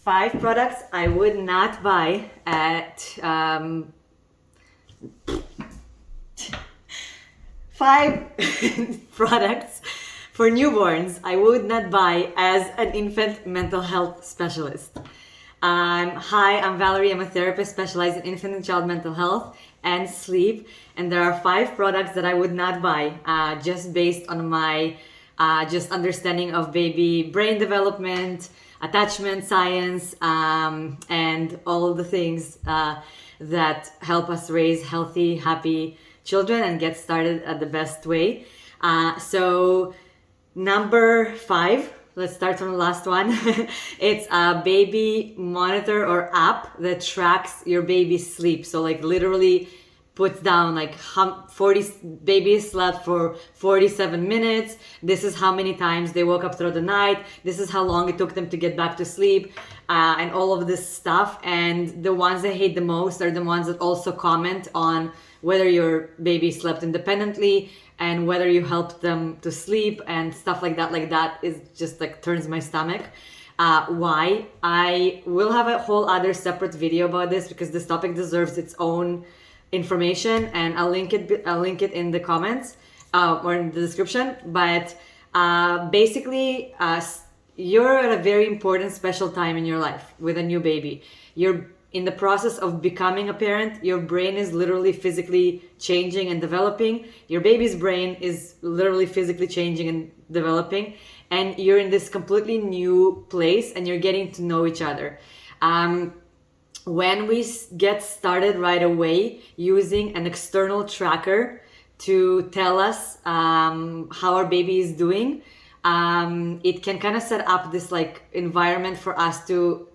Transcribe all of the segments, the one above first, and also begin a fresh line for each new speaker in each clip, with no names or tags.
5 products I would not buy at 5 products for newborns I would not buy as an infant mental health specialist. Hi, I'm Valerie. I'm a therapist specialized in infant and child mental health and sleep. And there are 5 products that I would not buy just based on my just understanding of baby brain development, attachment science, and all the things that help us raise healthy, happy children and get started at the best way. So number 5, let's start from the last one. It's a baby monitor or app that tracks your baby's sleep. So like literally puts down like 40 babies slept for 47 minutes. This is how many times they woke up throughout the night. This is how long it took them to get back to sleep, and all of this stuff. And the ones I hate the most are the ones that also comment on whether your baby slept independently and whether you helped them to sleep and stuff like that. Like that is just like turns my stomach. Why? I will have a whole other separate video about this because this topic deserves its own information, and I'll link it in the comments or in the description. But basically, you're at a very important special time in your life with a new baby. You're in the process of becoming a parent. Your brain is literally physically changing and developing. Your baby's brain is literally physically changing and developing, and you're in this completely new place and you're getting to know each other. When we get started right away using an external tracker to tell us how our baby is doing, it can kind of set up this like environment for us to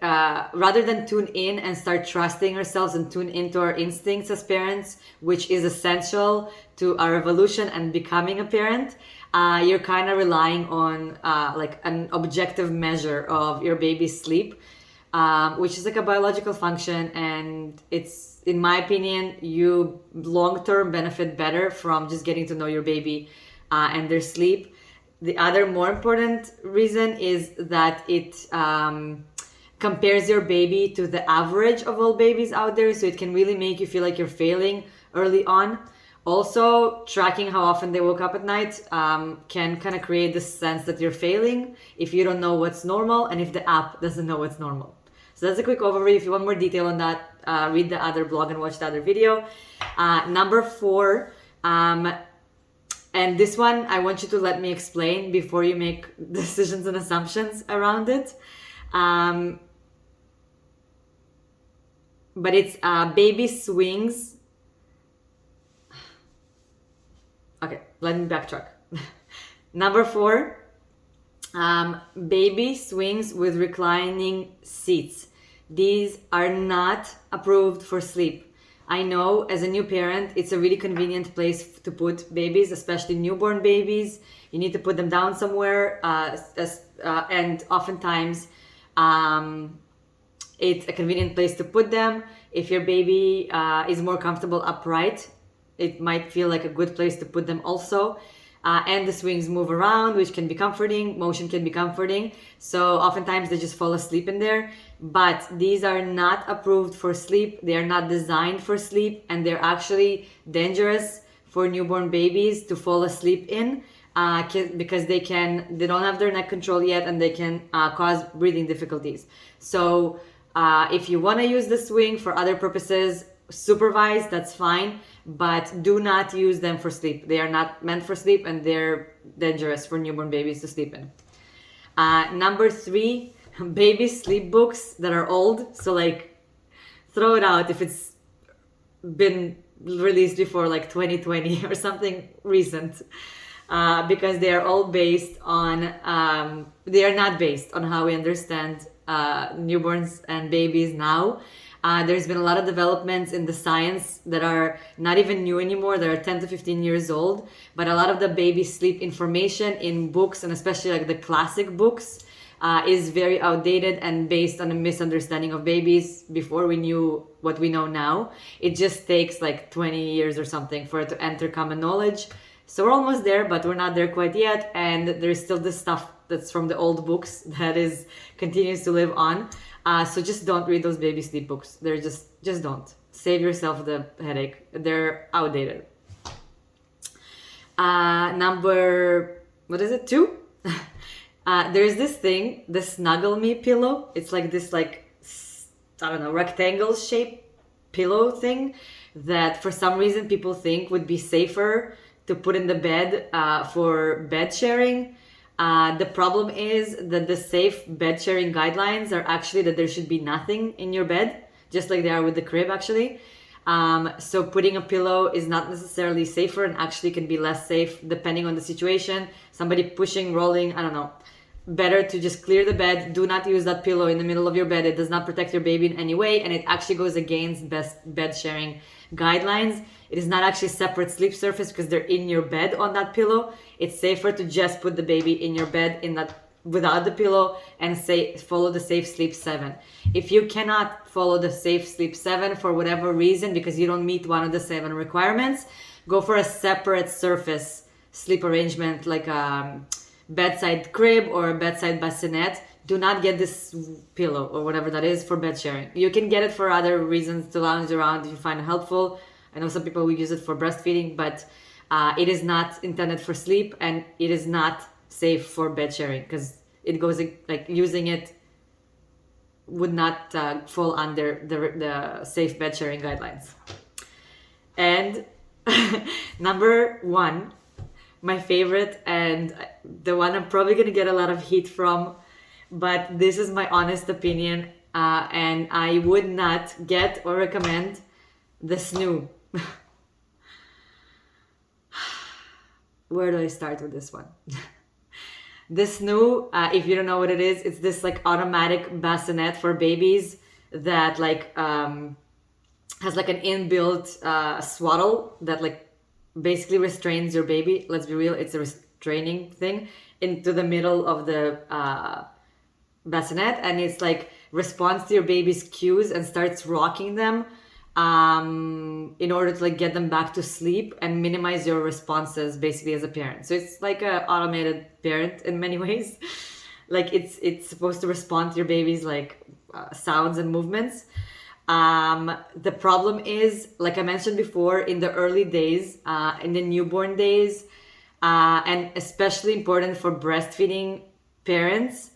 rather than tune in and start trusting ourselves and tune into our instincts as parents, which is essential to our evolution and becoming a parent, you're kind of relying on like an objective measure of your baby's sleep, which is like a biological function. And it's, in my opinion, you long-term benefit better from just getting to know your baby and their sleep. The other more important reason is that it compares your baby to the average of all babies out there, so it can really make you feel like you're failing early on. Also, tracking how often they woke up at night can kind of create this sense that you're failing if you don't know what's normal and if the app doesn't know what's normal. So that's a quick overview. If you want more detail on that, read the other blog and watch the other video. Number 4, and this one I want you to let me explain before you make decisions and assumptions around it. But it's baby swings. Okay, let me backtrack. Number 4, baby swings with reclining seats. These are not approved for sleep. I know as a new parent, it's a really convenient place to put babies, especially newborn babies. You need to put them down somewhere, and oftentimes it's a convenient place to put them. If your baby is more comfortable upright, it might feel like a good place to put them also. And the swings move around, which can be comforting. Motion can be comforting. So oftentimes they just fall asleep in there. But these are not approved for sleep. They are not designed for sleep. And they're actually dangerous for newborn babies to fall asleep in because they don't have their neck control yet, and they can cause breathing difficulties. So if you want to use the swing for other purposes, supervised, that's fine, but do not use them for sleep. They are not meant for sleep, and they're dangerous for newborn babies to sleep in. Number 3, baby sleep books that are old. So like throw it out if it's been released before like 2020 or something recent, because they are all based on, they are not based on how we understand newborns and babies now. There's been a lot of developments in the science that are not even new anymore. That are 10 to 15 years old. But a lot of the baby sleep information in books, and especially like the classic books, is very outdated and based on a misunderstanding of babies before we knew what we know now. It just takes like 20 years or something for it to enter common knowledge. So we're almost there, but we're not there quite yet. And there's still this stuff that's from the old books that is continues to live on. So just don't read those baby sleep books. They're just don't. Save yourself the headache. They're outdated. Number, what is it? 2? There's this thing, the Snuggle Me pillow. It's like this, like, I don't know, rectangle shape pillow thing that for some reason people think would be safer to put in the bed for bed sharing. The problem is that the safe bed sharing guidelines are actually that there should be nothing in your bed, just like they are with the crib actually. So putting a pillow is not necessarily safer and actually can be less safe depending on the situation. Somebody pushing, rolling, I don't know. Better to just clear the bed. Do not use that pillow in the middle of your bed. It does not protect your baby in any way, and it actually goes against best bed sharing guidelines. It is not actually separate sleep surface because they're in your bed on that pillow. It's safer to just put the baby in your bed in that without the pillow and say follow the Safe Sleep 7. If you cannot follow the Safe Sleep 7 for whatever reason because you don't meet one of the 7 requirements, go for a separate surface sleep arrangement like bedside crib or a bedside bassinet. Do not get this pillow or whatever that is for bed sharing. You can get it for other reasons to lounge around if you find it helpful. I know some people will use it for breastfeeding, but it is not intended for sleep and it is not safe for bed sharing because it goes like using it would not fall under the safe bed sharing guidelines. And number 1, my favorite and the one I'm probably going to get a lot of heat from, but this is my honest opinion, and I would not get or recommend the snoo. Where do I start with this one? The snoo, if you don't know what it is, it's this like automatic bassinet for babies that like has like an inbuilt swaddle that like basically restrains your baby. Let's be real, it's a restraining thing into the middle of the bassinet, and it's like responds to your baby's cues and starts rocking them in order to like get them back to sleep and minimize your responses basically as a parent. So it's like an automated parent in many ways. Like it's supposed to respond to your baby's like sounds and movements. The problem is, like I mentioned before, in the early days, in the newborn days, and especially important for breastfeeding parents,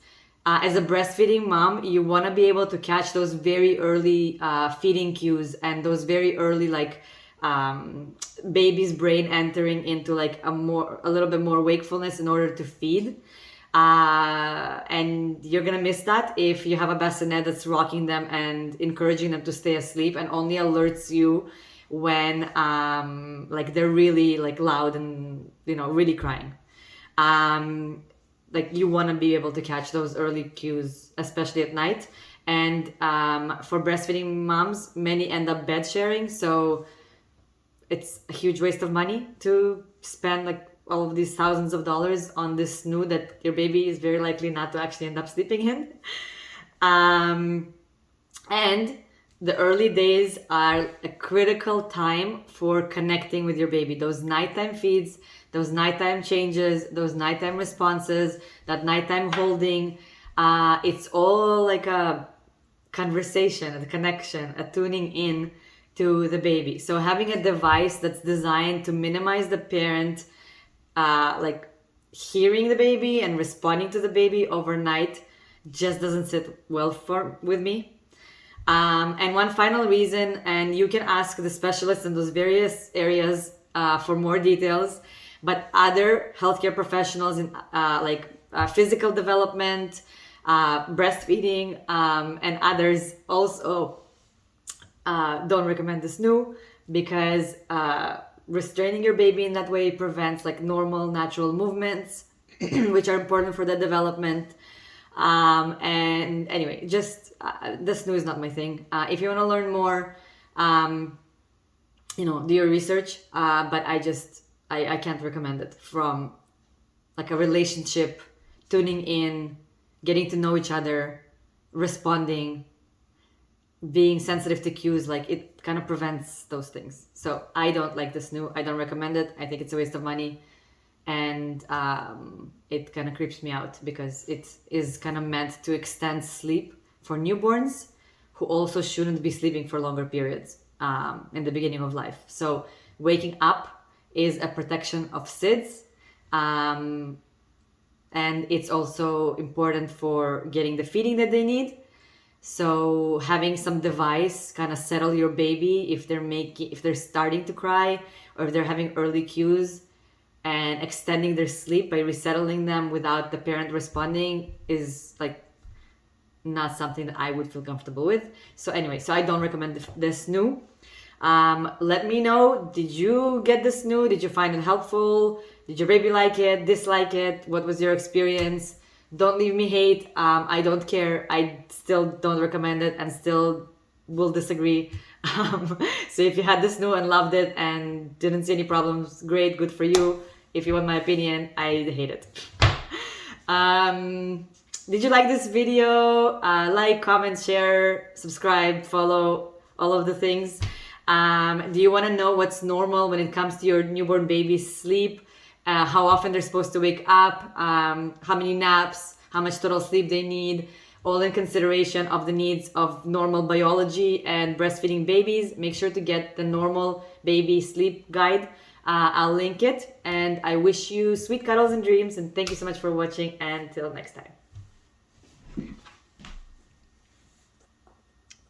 as a breastfeeding mom, you want to be able to catch those very early feeding cues and those very early like baby's brain entering into like a little bit more wakefulness in order to feed. And you're gonna miss that if you have a bassinet that's rocking them and encouraging them to stay asleep and only alerts you when like they're really like loud and really crying. Like you want to be able to catch those early cues, especially at night. And for breastfeeding moms, many end up bed sharing, so it's a huge waste of money to spend like all of these thousands of dollars on this snoo that your baby is very likely not to actually end up sleeping in. And the early days are a critical time for connecting with your baby. Those nighttime feeds, those nighttime changes, those nighttime responses, that nighttime holding, it's all like a conversation, a connection, a tuning in to the baby. So having a device that's designed to minimize the parent like hearing the baby and responding to the baby overnight just doesn't sit well with me. And one final reason, and you can ask the specialists in those various areas for more details, but other healthcare professionals in physical development, breastfeeding, and others also don't recommend the snoo because restraining your baby in that way prevents like normal natural movements which are important for the development. And anyway, just the snoo is not my thing. If you want to learn more, do your research, but I can't recommend it from like a relationship, tuning in, getting to know each other, responding, being sensitive to cues. Like it kind of prevents those things. So I don't like the snoo. I don't recommend it. I think it's a waste of money and it kind of creeps me out because it is kind of meant to extend sleep for newborns who also shouldn't be sleeping for longer periods in the beginning of life. So waking up is a protection of SIDS, and it's also important for getting the feeding that they need. So having some device kind of settle your baby if they're starting to cry or if they're having early cues, and extending their sleep by resettling them without the parent responding is like not something that I would feel comfortable with. So anyway, so I don't recommend this new. Let me know, did you get this new? Did you find it helpful? Did your baby like it, dislike it? What was your experience? Don't leave me hate. I don't care. I still don't recommend it and still will disagree. So if you had this new and loved it and didn't see any problems, great, good for you. If you want my opinion, I hate it. Did you like this video? Like, comment, share, subscribe, follow, all of the things. Do you want to know what's normal when it comes to your newborn baby's sleep? How often they're supposed to wake up, how many naps, how much total sleep they need, all in consideration of the needs of normal biology and breastfeeding babies. Make sure to get the normal baby sleep guide. I'll link it, and I wish you sweet cuddles and dreams, and thank you so much for watching, and till next time.